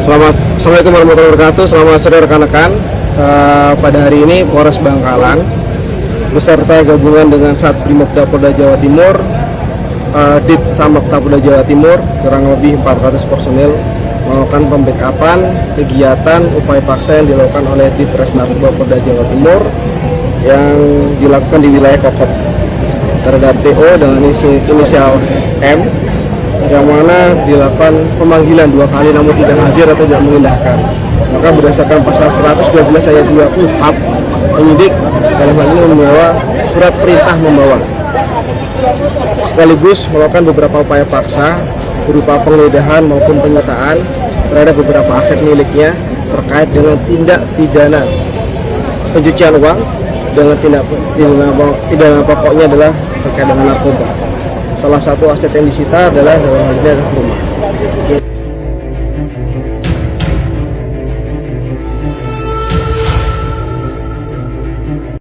Assalamualaikum warahmatullahi wabarakatuh. Selamat sore rekan-rekan. Pada hari ini Polres Bangkalan beserta gabungan dengan Satbrimopda Polda Jawa Timur, Dit Samapta Polda Jawa Timur, kurang lebih 400 personil melakukan pembackupan kegiatan upaya paksa yang dilakukan oleh Ditres Narkoba Polda Jawa Timur yang dilakukan di wilayah Kokop terhadap TO dengan inisial M, yang mana dilakukan pemanggilan 2 kali namun tidak hadir atau tidak mengindahkan. Maka berdasarkan pasal 112 ayat 2 KUHP, penyidik dalam hal ini membawa surat perintah membawa sekaligus melakukan beberapa upaya paksa berupa penggeledahan maupun penyitaan terhadap beberapa aset miliknya terkait dengan tindak pidana pencucian uang dengan tindak pidana pokoknya adalah terkait dengan narkoba. Salah satu aset yang disita adalah dalam hal ini adalah rumah.